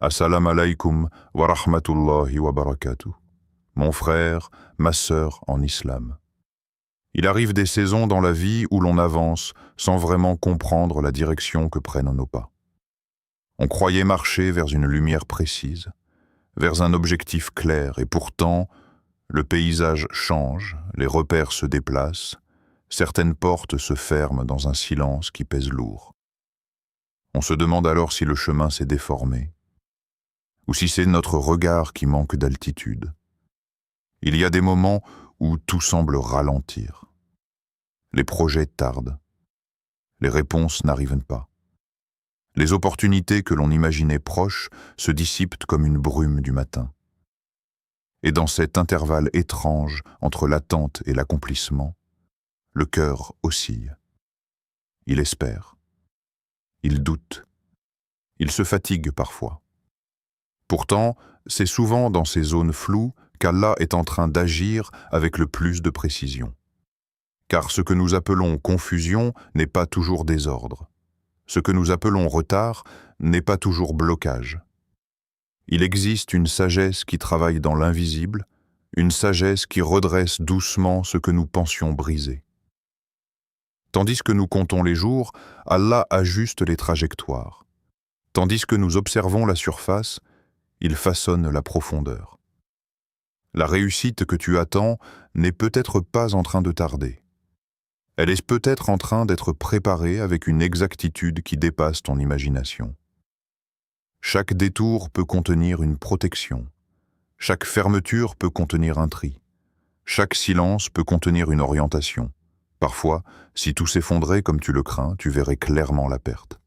Assalamu alaikum wa rahmatullahi wa barakatuh. Mon frère, ma sœur en islam. Il arrive des saisons dans la vie où l'on avance sans vraiment comprendre la direction que prennent nos pas. On croyait marcher vers une lumière précise, vers un objectif clair, et pourtant, le paysage change, les repères se déplacent, certaines portes se ferment dans un silence qui pèse lourd. On se demande alors si le chemin s'est déformé, ou si c'est notre regard qui manque d'altitude. Il y a des moments où tout semble ralentir. Les projets tardent. Les réponses n'arrivent pas. Les opportunités que l'on imaginait proches se dissipent comme une brume du matin. Et dans cet intervalle étrange entre l'attente et l'accomplissement, le cœur oscille. Il espère. Il doute. Il se fatigue parfois. Pourtant, c'est souvent dans ces zones floues qu'Allah est en train d'agir avec le plus de précision. Car ce que nous appelons confusion n'est pas toujours désordre. Ce que nous appelons retard n'est pas toujours blocage. Il existe une sagesse qui travaille dans l'invisible, une sagesse qui redresse doucement ce que nous pensions briser. Tandis que nous comptons les jours, Allah ajuste les trajectoires. Tandis que nous observons la surface, il façonne la profondeur. La réussite que tu attends n'est peut-être pas en train de tarder. Elle est peut-être en train d'être préparée avec une exactitude qui dépasse ton imagination. Chaque détour peut contenir une protection. Chaque fermeture peut contenir un tri. Chaque silence peut contenir une orientation. Parfois, si tout s'effondrait comme tu le crains, tu verrais clairement la perte.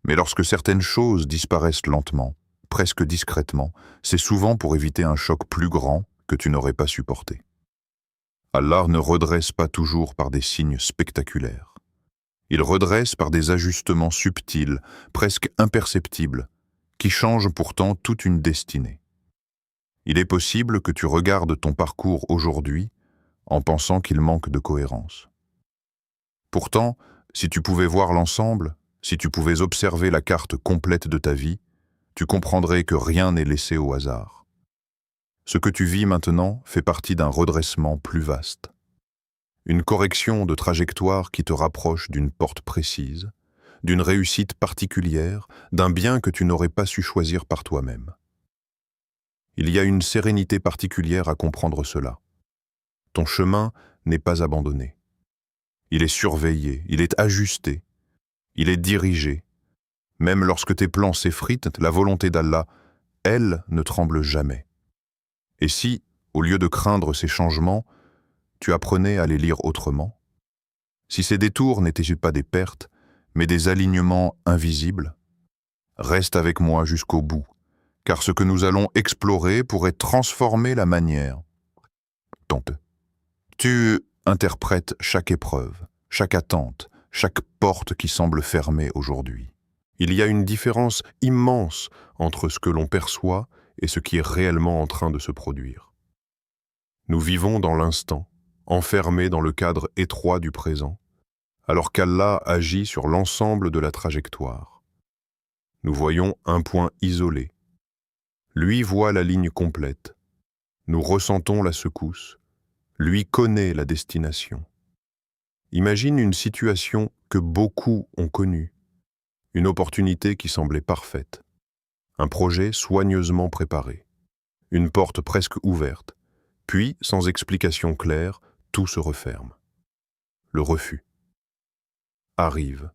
Mais lorsque certaines choses disparaissent lentement, presque discrètement, c'est souvent pour éviter un choc plus grand que tu n'aurais pas supporté. Allah ne redresse pas toujours par des signes spectaculaires. Il redresse par des ajustements subtils, presque imperceptibles, qui changent pourtant toute une destinée. Il est possible que tu regardes ton parcours aujourd'hui en pensant qu'il manque de cohérence. Pourtant, si tu pouvais voir l'ensemble, si tu pouvais observer la carte complète de ta vie, tu comprendrais que rien n'est laissé au hasard. Ce que tu vis maintenant fait partie d'un redressement plus vaste. Une correction de trajectoire qui te rapproche d'une porte précise, d'une réussite particulière, d'un bien que tu n'aurais pas su choisir par toi-même. Il y a une sérénité particulière à comprendre cela. Ton chemin n'est pas abandonné. Il est surveillé, il est ajusté, il est dirigé. Même lorsque tes plans s'effritent, la volonté d'Allah, elle, ne tremble jamais. Et si, au lieu de craindre ces changements, tu apprenais à les lire autrement? Si ces détours n'étaient pas des pertes, mais des alignements invisibles, reste avec moi jusqu'au bout, car ce que nous allons explorer pourrait transformer la manière dont tu interprètes chaque épreuve, chaque attente, chaque porte qui semble fermée aujourd'hui. Il y a une différence immense entre ce que l'on perçoit et ce qui est réellement en train de se produire. Nous vivons dans l'instant, enfermés dans le cadre étroit du présent, alors qu'Allah agit sur l'ensemble de la trajectoire. Nous voyons un point isolé. Lui voit la ligne complète. Nous ressentons la secousse. Lui connaît la destination. Imagine une situation que beaucoup ont connue. Une opportunité qui semblait parfaite. Un projet soigneusement préparé. Une porte presque ouverte. Puis, sans explication claire, tout se referme. Le refus arrive.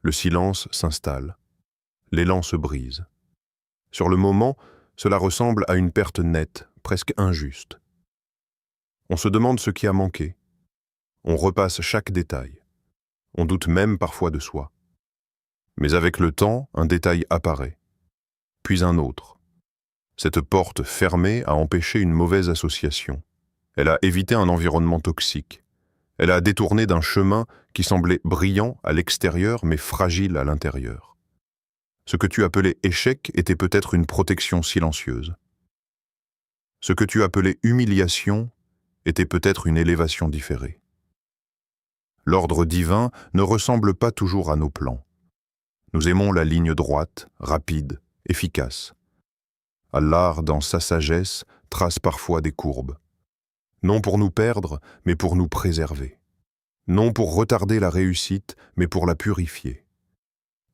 Le silence s'installe. L'élan se brise. Sur le moment, cela ressemble à une perte nette, presque injuste. On se demande ce qui a manqué. On repasse chaque détail. On doute même parfois de soi. Mais avec le temps, un détail apparaît, puis un autre. Cette porte fermée a empêché une mauvaise association. Elle a évité un environnement toxique. Elle a détourné d'un chemin qui semblait brillant à l'extérieur mais fragile à l'intérieur. Ce que tu appelais échec était peut-être une protection silencieuse. Ce que tu appelais humiliation était peut-être une élévation différée. L'ordre divin ne ressemble pas toujours à nos plans. Nous aimons la ligne droite, rapide, efficace. Allah, dans sa sagesse, trace parfois des courbes. Non pour nous perdre, mais pour nous préserver. Non pour retarder la réussite, mais pour la purifier.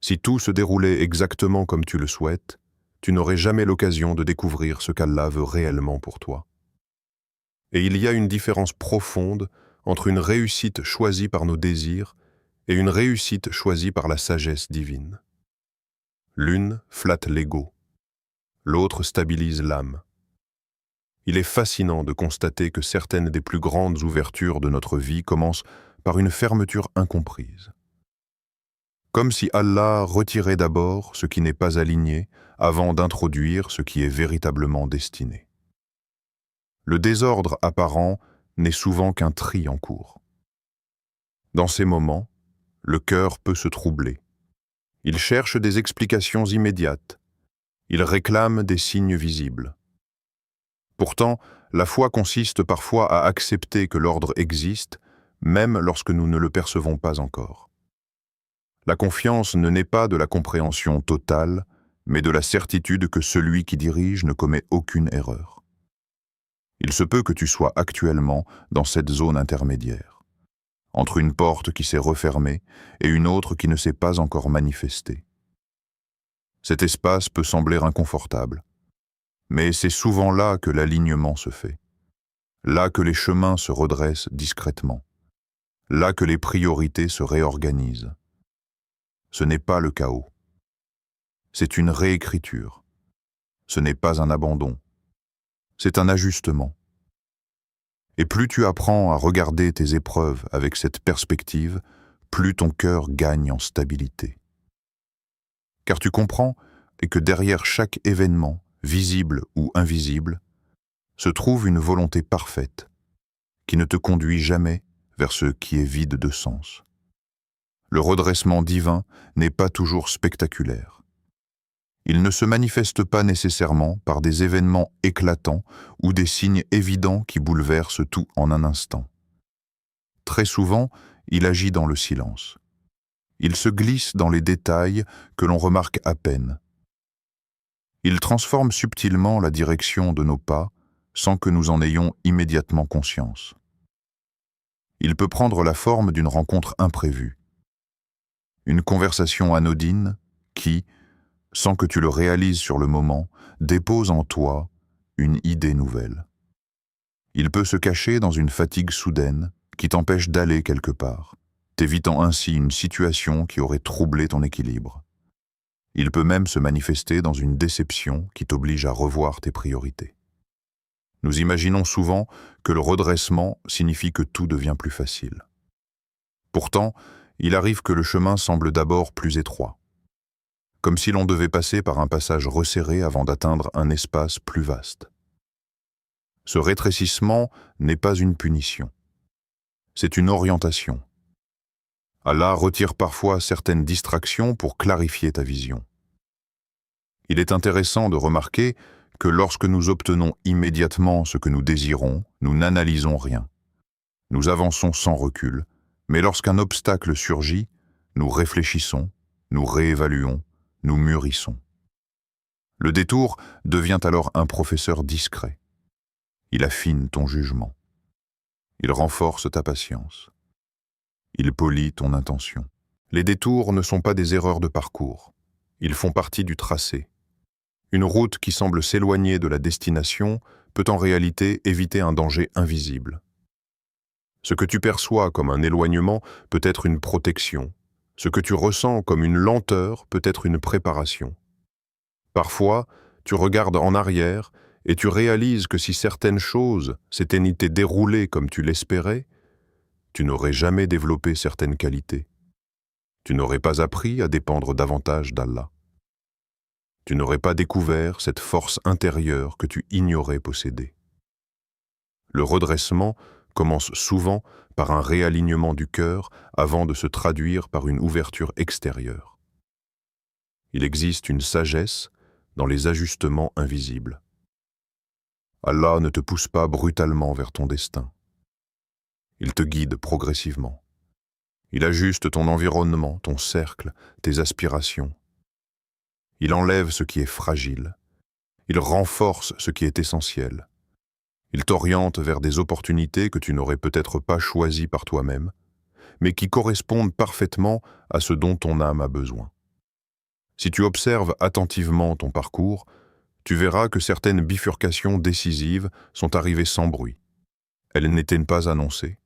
Si tout se déroulait exactement comme tu le souhaites, tu n'aurais jamais l'occasion de découvrir ce qu'Allah veut réellement pour toi. Et il y a une différence profonde entre une réussite choisie par nos désirs et une réussite choisie par la sagesse divine. L'une flatte l'ego, l'autre stabilise l'âme. Il est fascinant de constater que certaines des plus grandes ouvertures de notre vie commencent par une fermeture incomprise. Comme si Allah retirait d'abord ce qui n'est pas aligné avant d'introduire ce qui est véritablement destiné. Le désordre apparent n'est souvent qu'un tri en cours. Dans ces moments, le cœur peut se troubler. Il cherche des explications immédiates. Il réclame des signes visibles. Pourtant, la foi consiste parfois à accepter que l'ordre existe, même lorsque nous ne le percevons pas encore. La confiance ne naît pas de la compréhension totale, mais de la certitude que celui qui dirige ne commet aucune erreur. Il se peut que tu sois actuellement dans cette zone intermédiaire, entre une porte qui s'est refermée et une autre qui ne s'est pas encore manifestée. Cet espace peut sembler inconfortable, mais c'est souvent là que l'alignement se fait, là que les chemins se redressent discrètement, là que les priorités se réorganisent. Ce n'est pas le chaos. C'est une réécriture. Ce n'est pas un abandon. C'est un ajustement. Et plus tu apprends à regarder tes épreuves avec cette perspective, plus ton cœur gagne en stabilité. Car tu comprends que derrière chaque événement, visible ou invisible, se trouve une volonté parfaite qui ne te conduit jamais vers ce qui est vide de sens. Le redressement divin n'est pas toujours spectaculaire. Il ne se manifeste pas nécessairement par des événements éclatants ou des signes évidents qui bouleversent tout en un instant. Très souvent, il agit dans le silence. Il se glisse dans les détails que l'on remarque à peine. Il transforme subtilement la direction de nos pas sans que nous en ayons immédiatement conscience. Il peut prendre la forme d'une rencontre imprévue. Une conversation anodine qui, sans que tu le réalises sur le moment, dépose en toi une idée nouvelle. Il peut se cacher dans une fatigue soudaine qui t'empêche d'aller quelque part, t'évitant ainsi une situation qui aurait troublé ton équilibre. Il peut même se manifester dans une déception qui t'oblige à revoir tes priorités. Nous imaginons souvent que le redressement signifie que tout devient plus facile. Pourtant, il arrive que le chemin semble d'abord plus étroit, comme si l'on devait passer par un passage resserré avant d'atteindre un espace plus vaste. Ce rétrécissement n'est pas une punition, c'est une orientation. Allah retire parfois certaines distractions pour clarifier ta vision. Il est intéressant de remarquer que lorsque nous obtenons immédiatement ce que nous désirons, nous n'analysons rien. Nous avançons sans recul, mais lorsqu'un obstacle surgit, nous réfléchissons, nous réévaluons, nous mûrissons. Le détour devient alors un professeur discret. Il affine ton jugement. Il renforce ta patience. Il polit ton intention. Les détours ne sont pas des erreurs de parcours. Ils font partie du tracé. Une route qui semble s'éloigner de la destination peut en réalité éviter un danger invisible. Ce que tu perçois comme un éloignement peut être une protection. Ce que tu ressens comme une lenteur peut être une préparation. Parfois, tu regardes en arrière et tu réalises que si certaines choses s'étaient été déroulées comme tu l'espérais, tu n'aurais jamais développé certaines qualités. Tu n'aurais pas appris à dépendre davantage d'Allah. Tu n'aurais pas découvert cette force intérieure que tu ignorais posséder. Le redressement commence souvent par un réalignement du cœur avant de se traduire par une ouverture extérieure. Il existe une sagesse dans les ajustements invisibles. Allah ne te pousse pas brutalement vers ton destin. Il te guide progressivement. Il ajuste ton environnement, ton cercle, tes aspirations. Il enlève ce qui est fragile. Il renforce ce qui est essentiel. Il t'oriente vers des opportunités que tu n'aurais peut-être pas choisies par toi-même, mais qui correspondent parfaitement à ce dont ton âme a besoin. Si tu observes attentivement ton parcours, tu verras que certaines bifurcations décisives sont arrivées sans bruit. Elles n'étaient pas annoncées.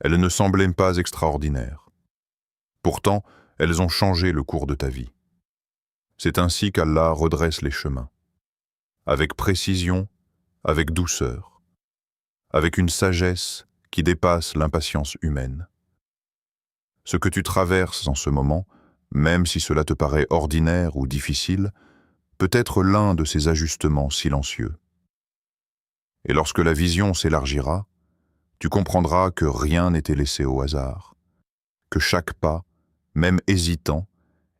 Elles ne semblaient pas extraordinaires. Pourtant, elles ont changé le cours de ta vie. C'est ainsi qu'Allah redresse les chemins. Avec précision, avec douceur, avec une sagesse qui dépasse l'impatience humaine. Ce que tu traverses en ce moment, même si cela te paraît ordinaire ou difficile, peut être l'un de ces ajustements silencieux. Et lorsque la vision s'élargira, tu comprendras que rien n'était laissé au hasard, que chaque pas, même hésitant,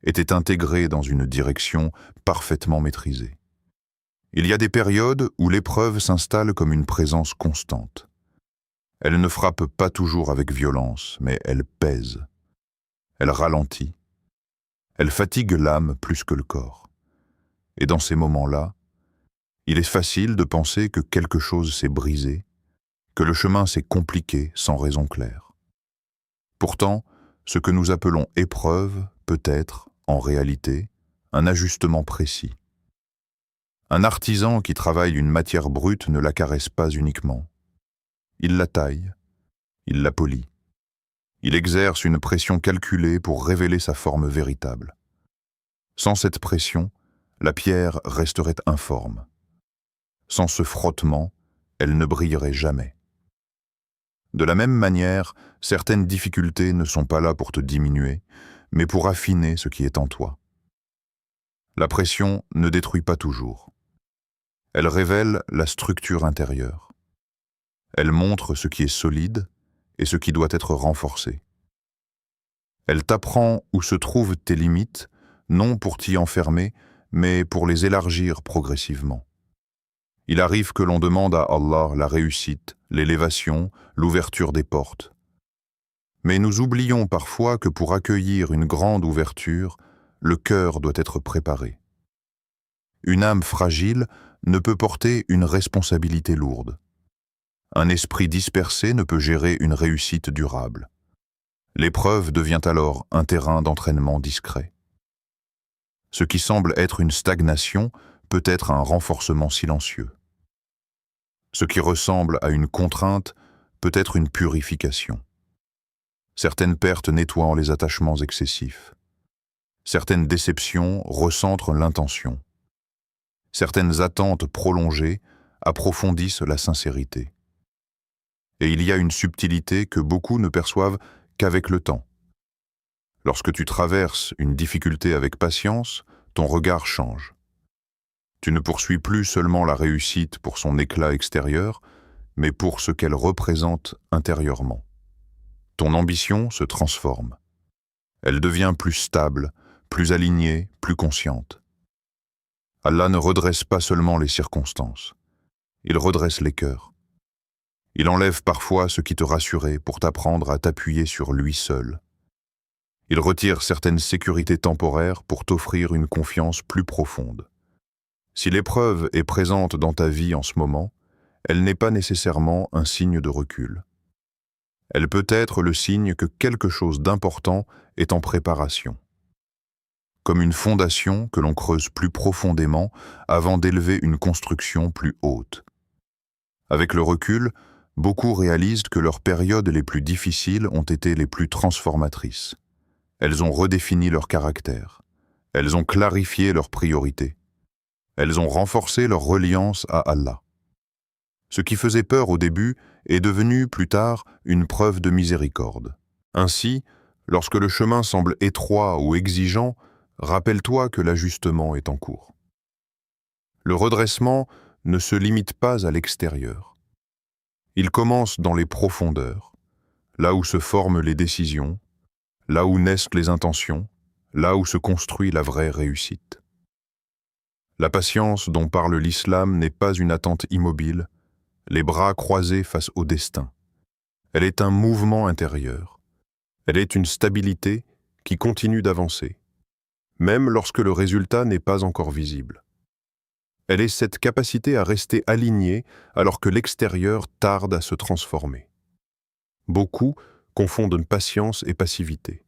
était intégré dans une direction parfaitement maîtrisée. Il y a des périodes où l'épreuve s'installe comme une présence constante. Elle ne frappe pas toujours avec violence, mais elle pèse. Elle ralentit. Elle fatigue l'âme plus que le corps. Et dans ces moments-là, il est facile de penser que quelque chose s'est brisé, que le chemin s'est compliqué sans raison claire. Pourtant, ce que nous appelons épreuve peut être, en réalité, un ajustement précis. Un artisan qui travaille une matière brute ne la caresse pas uniquement. Il la taille, il la polit. Il exerce une pression calculée pour révéler sa forme véritable. Sans cette pression, la pierre resterait informe. Sans ce frottement, elle ne brillerait jamais. De la même manière, certaines difficultés ne sont pas là pour te diminuer, mais pour affiner ce qui est en toi. La pression ne détruit pas toujours. Elle révèle la structure intérieure. Elle montre ce qui est solide et ce qui doit être renforcé. Elle t'apprend où se trouvent tes limites, non pour t'y enfermer, mais pour les élargir progressivement. Il arrive que l'on demande à Allah la réussite, l'élévation, l'ouverture des portes. Mais nous oublions parfois que pour accueillir une grande ouverture, le cœur doit être préparé. Une âme fragile ne peut porter une responsabilité lourde. Un esprit dispersé ne peut gérer une réussite durable. L'épreuve devient alors un terrain d'entraînement discret. Ce qui semble être une stagnation peut être un renforcement silencieux. Ce qui ressemble à une contrainte peut être une purification. Certaines pertes nettoient les attachements excessifs. Certaines déceptions recentrent l'intention. Certaines attentes prolongées approfondissent la sincérité. Et il y a une subtilité que beaucoup ne perçoivent qu'avec le temps. Lorsque tu traverses une difficulté avec patience, ton regard change. Tu ne poursuis plus seulement la réussite pour son éclat extérieur, mais pour ce qu'elle représente intérieurement. Ton ambition se transforme. Elle devient plus stable, plus alignée, plus consciente. Allah ne redresse pas seulement les circonstances, il redresse les cœurs. Il enlève parfois ce qui te rassurait pour t'apprendre à t'appuyer sur lui seul. Il retire certaines sécurités temporaires pour t'offrir une confiance plus profonde. Si l'épreuve est présente dans ta vie en ce moment, elle n'est pas nécessairement un signe de recul. Elle peut être le signe que quelque chose d'important est en préparation. Comme une fondation que l'on creuse plus profondément avant d'élever une construction plus haute. Avec le recul, beaucoup réalisent que leurs périodes les plus difficiles ont été les plus transformatrices. Elles ont redéfini leur caractère. Elles ont clarifié leurs priorités. Elles ont renforcé leur reliance à Allah. Ce qui faisait peur au début est devenu plus tard une preuve de miséricorde. Ainsi, lorsque le chemin semble étroit ou exigeant, rappelle-toi que l'ajustement est en cours. Le redressement ne se limite pas à l'extérieur. Il commence dans les profondeurs, là où se forment les décisions, là où naissent les intentions, là où se construit la vraie réussite. La patience dont parle l'islam n'est pas une attente immobile, les bras croisés face au destin. Elle est un mouvement intérieur. Elle est une stabilité qui continue d'avancer. même lorsque le résultat n'est pas encore visible. Elle est cette capacité à rester alignée alors que l'extérieur tarde à se transformer. Beaucoup confondent patience et passivité.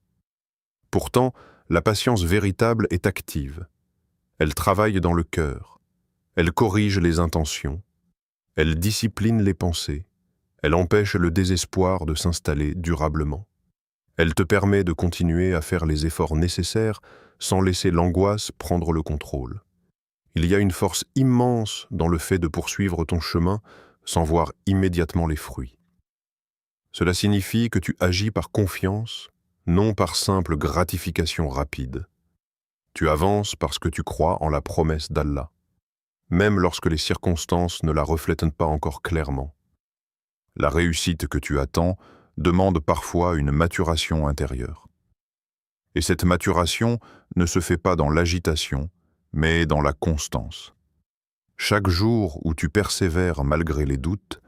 Pourtant, la patience véritable est active. Elle travaille dans le cœur. Elle corrige les intentions. Elle discipline les pensées. Elle empêche le désespoir de s'installer durablement. Elle te permet de continuer à faire les efforts nécessaires sans laisser l'angoisse prendre le contrôle. Il y a une force immense dans le fait de poursuivre ton chemin sans voir immédiatement les fruits. Cela signifie que tu agis par confiance, non par simple gratification rapide. Tu avances parce que tu crois en la promesse d'Allah, même lorsque les circonstances ne la reflètent pas encore clairement. La réussite que tu attends demande parfois une maturation intérieure. Et cette maturation ne se fait pas dans l'agitation, mais dans la constance. Chaque jour où tu persévères malgré les doutes,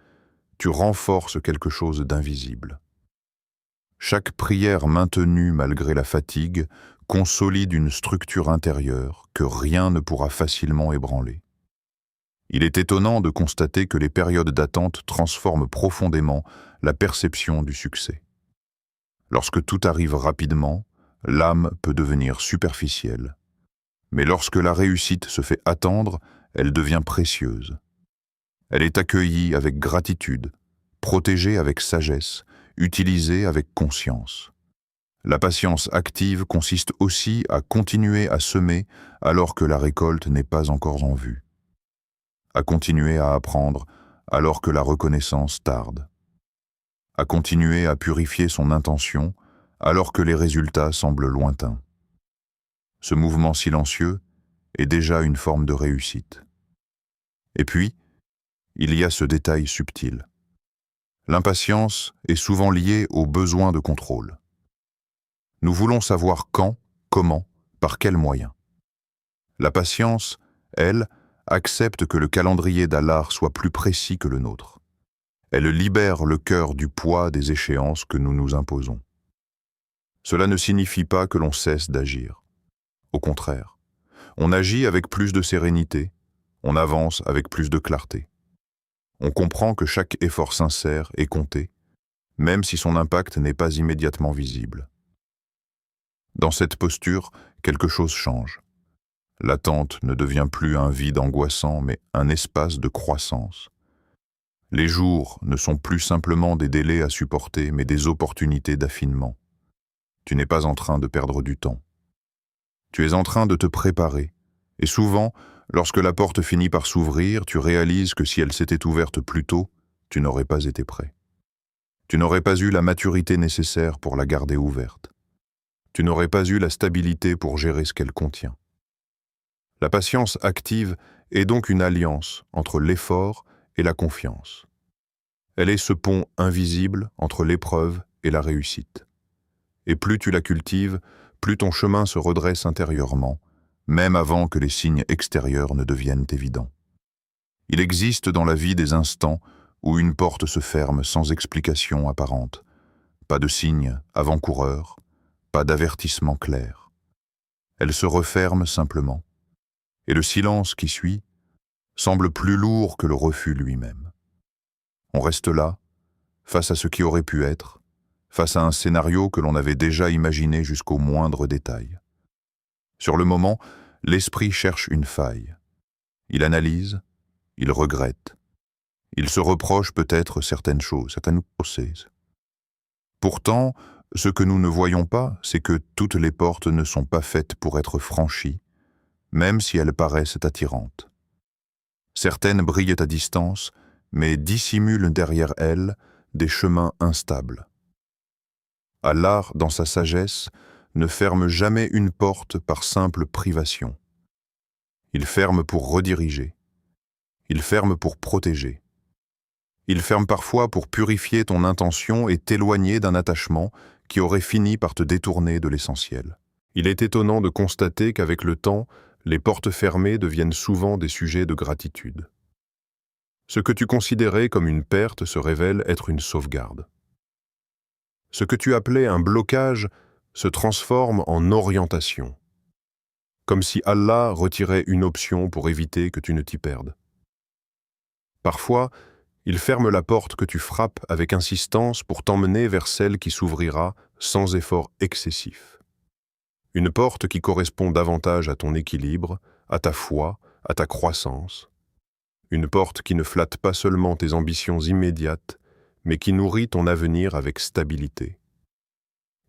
tu renforces quelque chose d'invisible. Chaque prière maintenue malgré la fatigue consolide une structure intérieure que rien ne pourra facilement ébranler. Il est étonnant de constater que les périodes d'attente transforment profondément la perception du succès. Lorsque tout arrive rapidement, l'âme peut devenir superficielle. Mais lorsque la réussite se fait attendre, elle devient précieuse. Elle est accueillie avec gratitude, protégée avec sagesse, utilisée avec conscience. La patience active consiste aussi à continuer à semer alors que la récolte n'est pas encore en vue. À continuer à apprendre alors que la reconnaissance tarde. À continuer à purifier son intention alors que les résultats semblent lointains. Ce mouvement silencieux est déjà une forme de réussite. Et puis, il y a ce détail subtil. L'impatience est souvent liée au besoin de contrôle. Nous voulons savoir quand, comment, par quels moyens. La patience, elle, accepte que le calendrier d'Allah soit plus précis que le nôtre. Elle libère le cœur du poids des échéances que nous nous imposons. Cela ne signifie pas que l'on cesse d'agir. Au contraire, on agit avec plus de sérénité, on avance avec plus de clarté. On comprend que chaque effort sincère est compté, même si son impact n'est pas immédiatement visible. Dans cette posture, quelque chose change. L'attente ne devient plus un vide angoissant, mais un espace de croissance. Les jours ne sont plus simplement des délais à supporter, mais des opportunités d'affinement. Tu n'es pas en train de perdre du temps. Tu es en train de te préparer, et souvent, lorsque la porte finit par s'ouvrir, tu réalises que si elle s'était ouverte plus tôt, tu n'aurais pas été prêt. Tu n'aurais pas eu la maturité nécessaire pour la garder ouverte. Tu n'aurais pas eu la stabilité pour gérer ce qu'elle contient. La patience active est donc une alliance entre l'effort et la confiance. Elle est ce pont invisible entre l'épreuve et la réussite. Et plus tu la cultives, plus ton chemin se redresse intérieurement, même avant que les signes extérieurs ne deviennent évidents. Il existe dans la vie des instants où une porte se ferme sans explication apparente. Pas de signe avant-coureur, pas d'avertissement clair. Elle se referme simplement. Et le silence qui suit semble plus lourd que le refus lui-même. On reste là, face à ce qui aurait pu être, face à un scénario que l'on avait déjà imaginé jusqu'au moindre détail. Sur le moment, l'esprit cherche une faille. Il analyse, il regrette. Il se reproche peut-être certaines choses, certaines choses. Pourtant, ce que nous ne voyons pas, c'est que toutes les portes ne sont pas faites pour être franchies, même si elles paraissent attirantes. Certaines brillent à distance, mais dissimulent derrière elles des chemins instables. Allah, dans sa sagesse, ne ferme jamais une porte par simple privation. Il ferme pour rediriger. Il ferme pour protéger. Il ferme parfois pour purifier ton intention et t'éloigner d'un attachement qui aurait fini par te détourner de l'essentiel. Il est étonnant de constater qu'avec le temps, les portes fermées deviennent souvent des sujets de gratitude. Ce que tu considérais comme une perte se révèle être une sauvegarde. Ce que tu appelais un blocage se transforme en orientation. comme si Allah retirait une option pour éviter que tu ne t'y perdes. Parfois, il ferme la porte que tu frappes avec insistance pour t'emmener vers celle qui s'ouvrira sans effort excessif. Une porte qui correspond davantage à ton équilibre, à ta foi, à ta croissance. Une porte qui ne flatte pas seulement tes ambitions immédiates, mais qui nourrit ton avenir avec stabilité.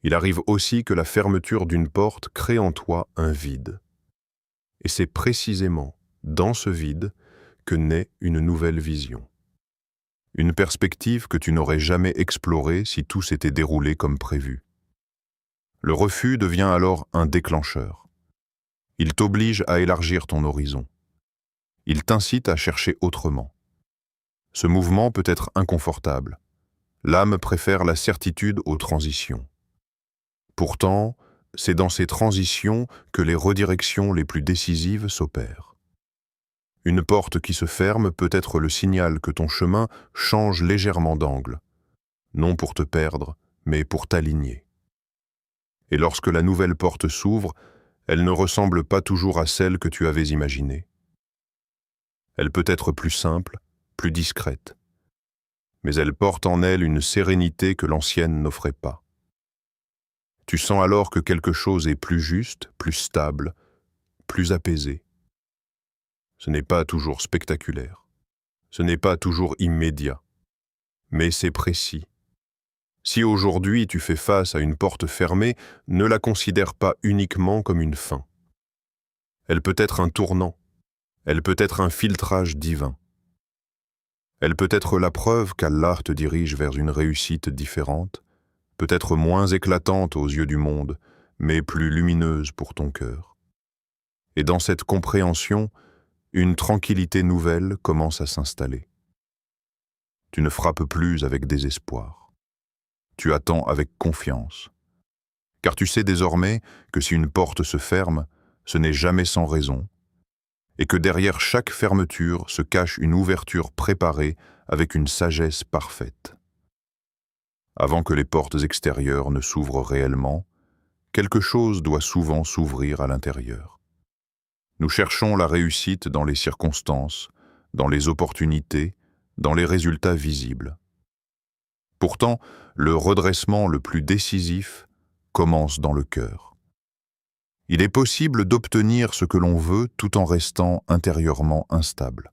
Il arrive aussi que la fermeture d'une porte crée en toi un vide. Et c'est précisément dans ce vide que naît une nouvelle vision. Une perspective que tu n'aurais jamais explorée si tout s'était déroulé comme prévu. Le refus devient alors un déclencheur. Il t'oblige à élargir ton horizon. Il t'incite à chercher autrement. Ce mouvement peut être inconfortable. L'âme préfère la certitude aux transitions. Pourtant, c'est dans ces transitions que les redirections les plus décisives s'opèrent. Une porte qui se ferme peut être le signal que ton chemin change légèrement d'angle, non pour te perdre, mais pour t'aligner. Et lorsque la nouvelle porte s'ouvre, elle ne ressemble pas toujours à celle que tu avais imaginée. Elle peut être plus simple, plus discrète, mais elle porte en elle une sérénité que l'ancienne n'offrait pas. Tu sens alors que quelque chose est plus juste, plus stable, plus apaisé. Ce n'est pas toujours spectaculaire, ce n'est pas toujours immédiat, mais c'est précis. Si aujourd'hui tu fais face à une porte fermée, ne la considère pas uniquement comme une fin. Elle peut être un tournant, elle peut être un filtrage divin. Elle peut être la preuve qu'Allah te dirige vers une réussite différente, peut-être moins éclatante aux yeux du monde, mais plus lumineuse pour ton cœur. Et dans cette compréhension, une tranquillité nouvelle commence à s'installer. Tu ne frappes plus avec désespoir. Tu attends avec confiance. Car tu sais désormais que si une porte se ferme, ce n'est jamais sans raison, et que derrière chaque fermeture se cache une ouverture préparée avec une sagesse parfaite. Avant que les portes extérieures ne s'ouvrent réellement, quelque chose doit souvent s'ouvrir à l'intérieur. Nous cherchons la réussite dans les circonstances, dans les opportunités, dans les résultats visibles. Pourtant, le redressement le plus décisif commence dans le cœur. Il est possible d'obtenir ce que l'on veut tout en restant intérieurement instable.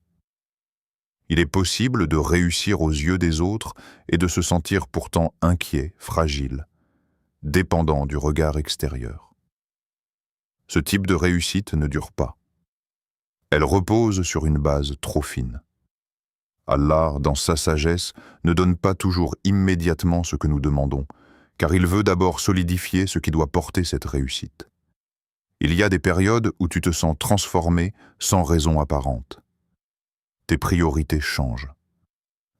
Il est possible de réussir aux yeux des autres et de se sentir pourtant inquiet, fragile, dépendant du regard extérieur. Ce type de réussite ne dure pas. Elle repose sur une base trop fine. Allah, dans sa sagesse, ne donne pas toujours immédiatement ce que nous demandons, car il veut d'abord solidifier ce qui doit porter cette réussite. Il y a des périodes où tu te sens transformé sans raison apparente. Tes priorités changent.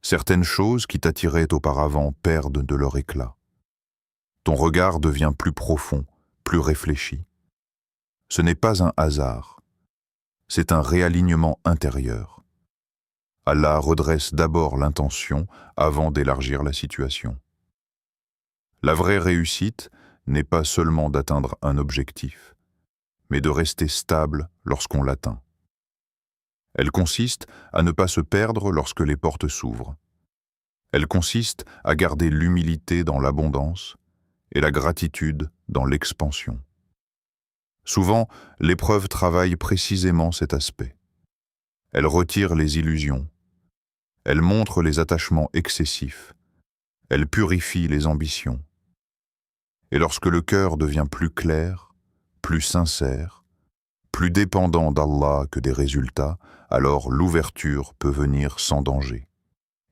Certaines choses qui t'attiraient auparavant perdent de leur éclat. Ton regard devient plus profond, plus réfléchi. Ce n'est pas un hasard, c'est un réalignement intérieur. Allah redresse d'abord l'intention avant d'élargir la situation. La vraie réussite n'est pas seulement d'atteindre un objectif, mais de rester stable lorsqu'on l'atteint. Elle consiste à ne pas se perdre lorsque les portes s'ouvrent. Elle consiste à garder l'humilité dans l'abondance et la gratitude dans l'expansion. Souvent, l'épreuve travaille précisément cet aspect. Elle retire les illusions. Elle montre les attachements excessifs. Elle purifie les ambitions. Et lorsque le cœur devient plus clair, plus sincère, plus dépendant d'Allah que des résultats, alors l'ouverture peut venir sans danger.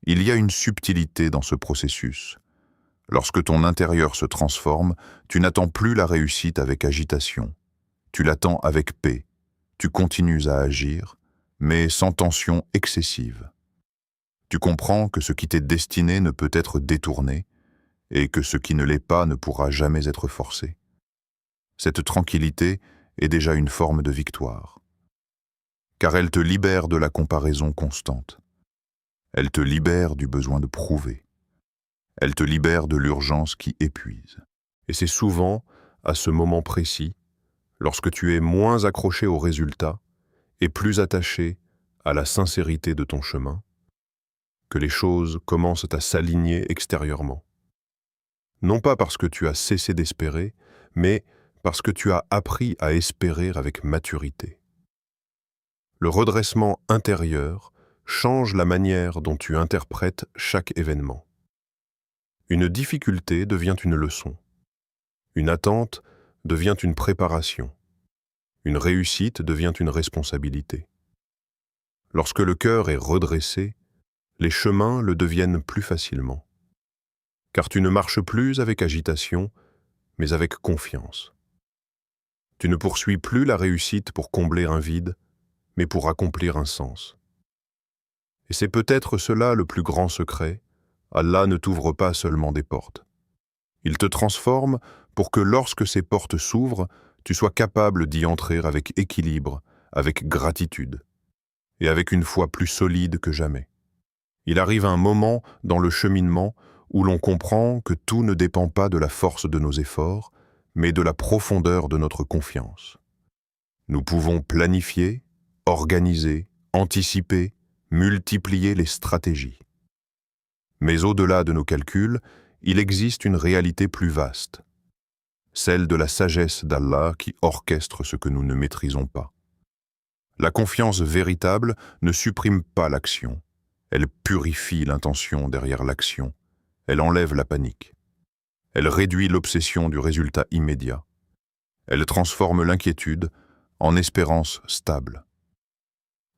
Il y a une subtilité dans ce processus. Lorsque ton intérieur se transforme, tu n'attends plus la réussite avec agitation. Tu l'attends avec paix. Tu continues à agir, mais sans tension excessive. Tu comprends que ce qui t'est destiné ne peut être détourné et que ce qui ne l'est pas ne pourra jamais être forcé. Cette tranquillité est déjà une forme de victoire, car elle te libère de la comparaison constante. Elle te libère du besoin de prouver. Elle te libère de l'urgence qui épuise. Et c'est souvent, à ce moment précis, lorsque tu es moins accroché au résultat et plus attaché à la sincérité de ton chemin, que les choses commencent à s'aligner extérieurement. Non pas parce que tu as cessé d'espérer, mais parce que tu as appris à espérer avec maturité. Le redressement intérieur change la manière dont tu interprètes chaque événement. Une difficulté devient une leçon. Une attente devient une préparation. Une réussite devient une responsabilité. Lorsque le cœur est redressé, les chemins le deviennent plus facilement. Car tu ne marches plus avec agitation, mais avec confiance. Tu ne poursuis plus la réussite pour combler un vide, mais pour accomplir un sens. Et c'est peut-être cela le plus grand secret. Allah ne t'ouvre pas seulement des portes. Il te transforme pour que lorsque ces portes s'ouvrent, tu sois capable d'y entrer avec équilibre, avec gratitude, et avec une foi plus solide que jamais. Il arrive un moment dans le cheminement où l'on comprend que tout ne dépend pas de la force de nos efforts, mais de la profondeur de notre confiance. Nous pouvons planifier, organiser, anticiper, multiplier les stratégies. Mais au-delà de nos calculs, il existe une réalité plus vaste, celle de la sagesse d'Allah qui orchestre ce que nous ne maîtrisons pas. La confiance véritable ne supprime pas l'action, elle purifie l'intention derrière l'action, elle enlève la panique, elle réduit l'obsession du résultat immédiat, elle transforme l'inquiétude en espérance stable.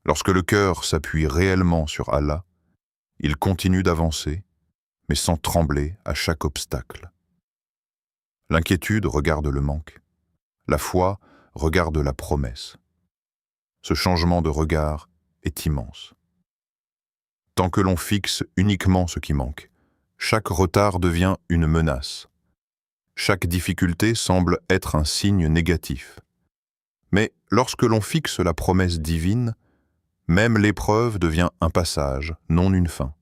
Lorsque le cœur s'appuie réellement sur Allah, il continue d'avancer, mais sans trembler à chaque obstacle. L'inquiétude regarde le manque, la foi regarde la promesse. Ce changement de regard est immense. Tant que l'on fixe uniquement ce qui manque, chaque retard devient une menace. Chaque difficulté semble être un signe négatif. Mais lorsque l'on fixe la promesse divine, même l'épreuve devient un passage, non une fin.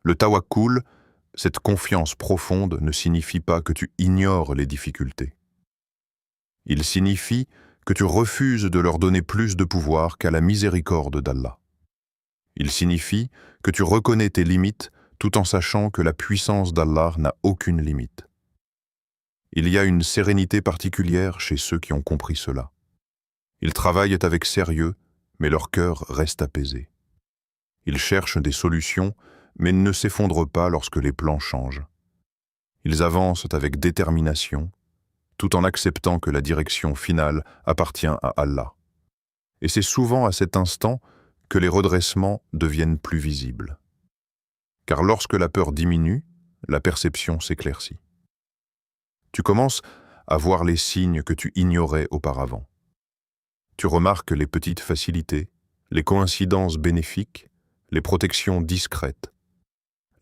Le tawakkul, cette confiance profonde, ne signifie pas que tu ignores les difficultés. Il signifie que tu refuses de leur donner plus de pouvoir qu'à la miséricorde d'Allah. Il signifie que tu reconnais tes limites tout en sachant que la puissance d'Allah n'a aucune limite. Il y a une sérénité particulière chez ceux qui ont compris cela. Ils travaillent avec sérieux, mais leur cœur reste apaisé. Ils cherchent des solutions, mais ne s'effondrent pas lorsque les plans changent. Ils avancent avec détermination, tout en acceptant que la direction finale appartient à Allah. Et c'est souvent à cet instant que les redressements deviennent plus visibles. Car lorsque la peur diminue, la perception s'éclaircit. Tu commences à voir les signes que tu ignorais auparavant. Tu remarques les petites facilités, les coïncidences bénéfiques, les protections discrètes.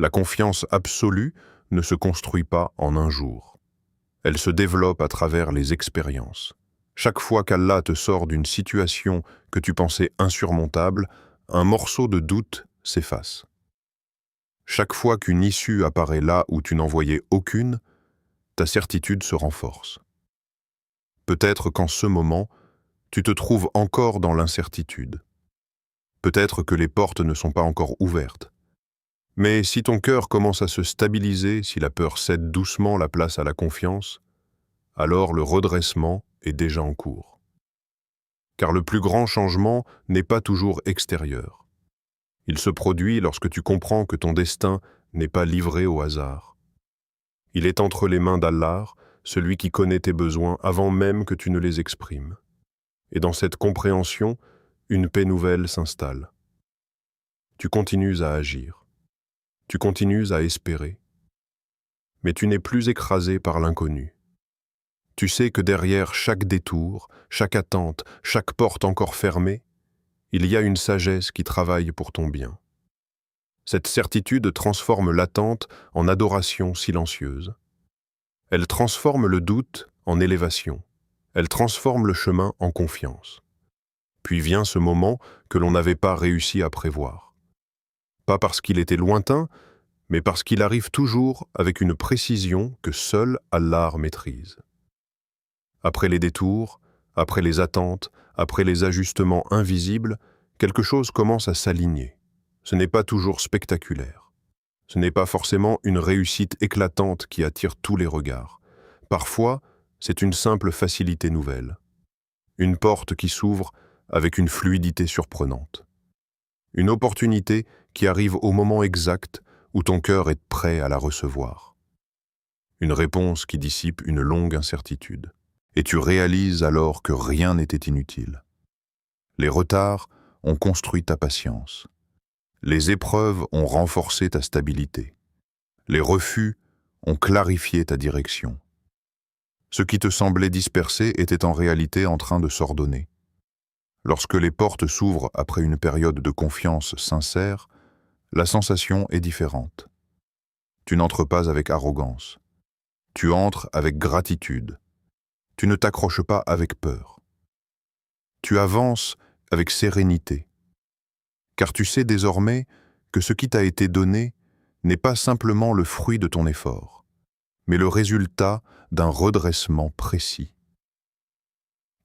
La confiance absolue ne se construit pas en un jour. Elle se développe à travers les expériences. Chaque fois qu'Allah te sort d'une situation que tu pensais insurmontable, un morceau de doute s'efface. Chaque fois qu'une issue apparaît là où tu n'en voyais aucune, ta certitude se renforce. Peut-être qu'en ce moment, tu te trouves encore dans l'incertitude. Peut-être que les portes ne sont pas encore ouvertes. Mais si ton cœur commence à se stabiliser, si la peur cède doucement la place à la confiance, alors le redressement est déjà en cours. Car le plus grand changement n'est pas toujours extérieur. Il se produit lorsque tu comprends que ton destin n'est pas livré au hasard. Il est entre les mains d'Allah, celui qui connaît tes besoins avant même que tu ne les exprimes. Et dans cette compréhension, une paix nouvelle s'installe. Tu continues à agir. Tu continues à espérer. Mais tu n'es plus écrasé par l'inconnu. Tu sais que derrière chaque détour, chaque attente, chaque porte encore fermée, il y a une sagesse qui travaille pour ton bien. Cette certitude transforme l'attente en adoration silencieuse. Elle transforme le doute en élévation. Elle transforme le chemin en confiance. Puis vient ce moment que l'on n'avait pas réussi à prévoir. Pas parce qu'il était lointain, mais parce qu'il arrive toujours avec une précision que seul Allah maîtrise. Après les détours, après les attentes, après les ajustements invisibles, quelque chose commence à s'aligner. Ce n'est pas toujours spectaculaire. Ce n'est pas forcément une réussite éclatante qui attire tous les regards. Parfois, c'est une simple facilité nouvelle. Une porte qui s'ouvre avec une fluidité surprenante. Une opportunité qui arrive au moment exact où ton cœur est prêt à la recevoir. Une réponse qui dissipe une longue incertitude. Et tu réalises alors que rien n'était inutile. Les retards ont construit ta patience. Les épreuves ont renforcé ta stabilité. Les refus ont clarifié ta direction. Ce qui te semblait dispersé était en réalité en train de s'ordonner. Lorsque les portes s'ouvrent après une période de confiance sincère, la sensation est différente. Tu n'entres pas avec arrogance. Tu entres avec gratitude. Tu ne t'accroches pas avec peur. Tu avances avec sérénité. Car tu sais désormais que ce qui t'a été donné n'est pas simplement le fruit de ton effort, mais le résultat d'un redressement précis.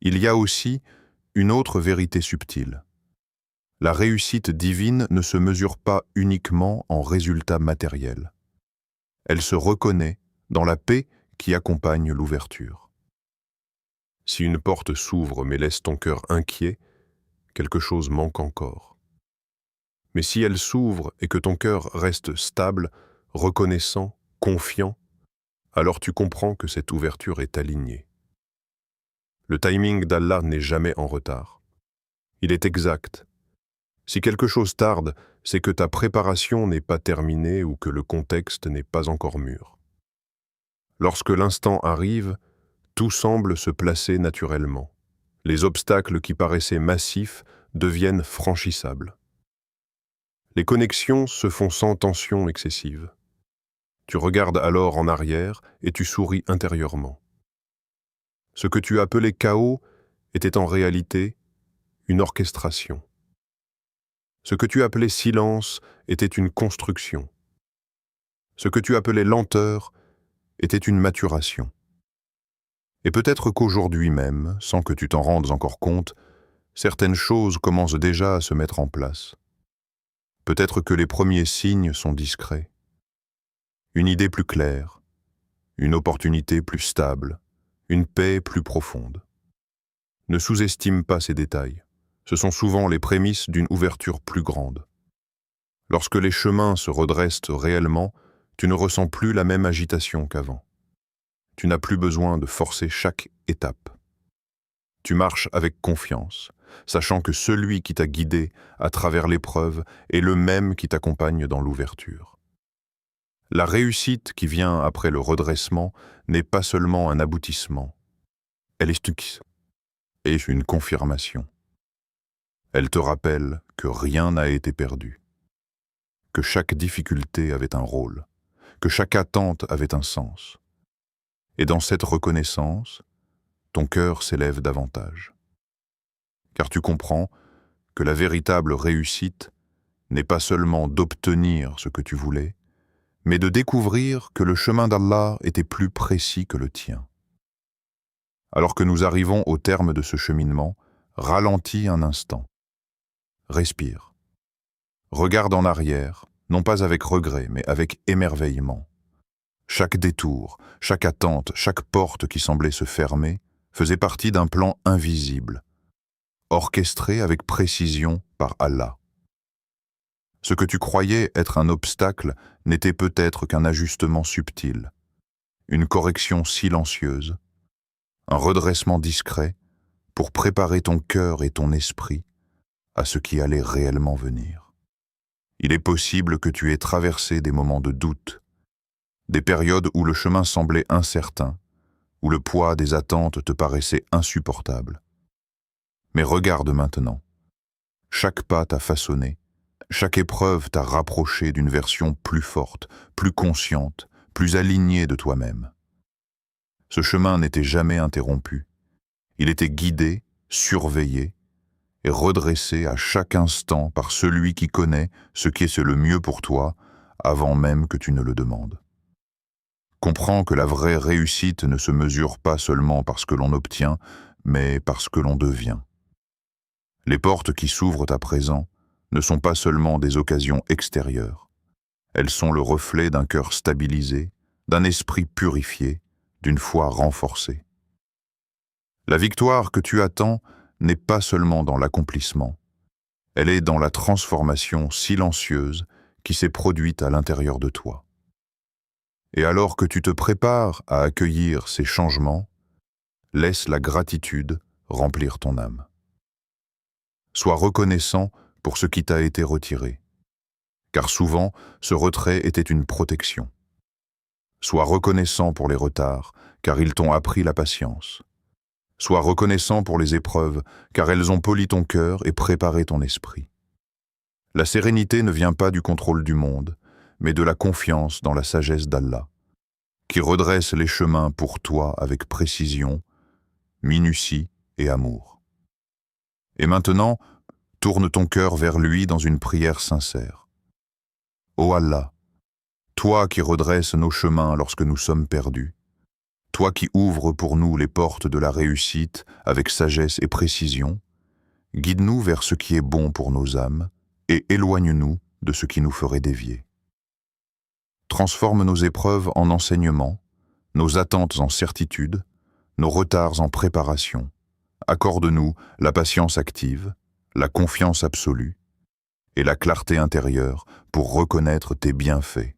Il y a aussi une autre vérité subtile. La réussite divine ne se mesure pas uniquement en résultats matériels. Elle se reconnaît dans la paix qui accompagne l'ouverture. Si une porte s'ouvre mais laisse ton cœur inquiet, quelque chose manque encore. Mais si elle s'ouvre et que ton cœur reste stable, reconnaissant, confiant, alors tu comprends que cette ouverture est alignée. Le timing d'Allah n'est jamais en retard. Il est exact. Si quelque chose tarde, c'est que ta préparation n'est pas terminée ou que le contexte n'est pas encore mûr. Lorsque l'instant arrive, tout semble se placer naturellement. Les obstacles qui paraissaient massifs deviennent franchissables. Les connexions se font sans tension excessive. Tu regardes alors en arrière et tu souris intérieurement. Ce que tu appelais chaos était en réalité une orchestration. Ce que tu appelais silence était une construction. Ce que tu appelais lenteur était une maturation. Et peut-être qu'aujourd'hui même, sans que tu t'en rendes encore compte, certaines choses commencent déjà à se mettre en place. Peut-être que les premiers signes sont discrets. Une idée plus claire, une opportunité plus stable, une paix plus profonde. Ne sous-estime pas ces détails. Ce sont souvent les prémices d'une ouverture plus grande. Lorsque les chemins se redressent réellement, tu ne ressens plus la même agitation qu'avant. Tu n'as plus besoin de forcer chaque étape. Tu marches avec confiance, sachant que celui qui t'a guidé à travers l'épreuve est le même qui t'accompagne dans l'ouverture. La réussite qui vient après le redressement n'est pas seulement un aboutissement. Elle est une confirmation. Elle te rappelle que rien n'a été perdu, que chaque difficulté avait un rôle, que chaque attente avait un sens. Et dans cette reconnaissance, ton cœur s'élève davantage. Car tu comprends que la véritable réussite n'est pas seulement d'obtenir ce que tu voulais, mais de découvrir que le chemin d'Allah était plus précis que le tien. Alors que nous arrivons au terme de ce cheminement, ralentis un instant. Respire. Regarde en arrière, non pas avec regret, mais avec émerveillement. Chaque détour, chaque attente, chaque porte qui semblait se fermer faisait partie d'un plan invisible, orchestré avec précision par Allah. Ce que tu croyais être un obstacle n'était peut-être qu'un ajustement subtil, une correction silencieuse, un redressement discret pour préparer ton cœur et ton esprit à ce qui allait réellement venir. Il est possible que tu aies traversé des moments de doute, des périodes où le chemin semblait incertain, où le poids des attentes te paraissait insupportable. Mais regarde maintenant. Chaque pas t'a façonné, chaque épreuve t'a rapproché d'une version plus forte, plus consciente, plus alignée de toi-même. Ce chemin n'était jamais interrompu. Il était guidé, surveillé et redressé à chaque instant par celui qui connaît ce qui est le mieux pour toi avant même que tu ne le demandes. Comprends que la vraie réussite ne se mesure pas seulement par ce que l'on obtient, mais par ce que l'on devient. Les portes qui s'ouvrent à présent ne sont pas seulement des occasions extérieures. Elles sont le reflet d'un cœur stabilisé, d'un esprit purifié, d'une foi renforcée. La victoire que tu attends n'est pas seulement dans l'accomplissement, elle est dans la transformation silencieuse qui s'est produite à l'intérieur de toi. Et alors que tu te prépares à accueillir ces changements, laisse la gratitude remplir ton âme. Sois reconnaissant pour ce qui t'a été retiré, car souvent ce retrait était une protection. Sois reconnaissant pour les retards, car ils t'ont appris la patience. Sois reconnaissant pour les épreuves, car elles ont poli ton cœur et préparé ton esprit. La sérénité ne vient pas du contrôle du monde, mais de la confiance dans la sagesse d'Allah, qui redresse les chemins pour toi avec précision, minutie et amour. Et maintenant, tourne ton cœur vers lui dans une prière sincère. Ô Allah, toi qui redresses nos chemins lorsque nous sommes perdus, toi qui ouvres pour nous les portes de la réussite avec sagesse et précision, guide-nous vers ce qui est bon pour nos âmes et éloigne-nous de ce qui nous ferait dévier. Transforme nos épreuves en enseignements, nos attentes en certitudes, nos retards en préparation. Accorde-nous la patience active, la confiance absolue et la clarté intérieure pour reconnaître tes bienfaits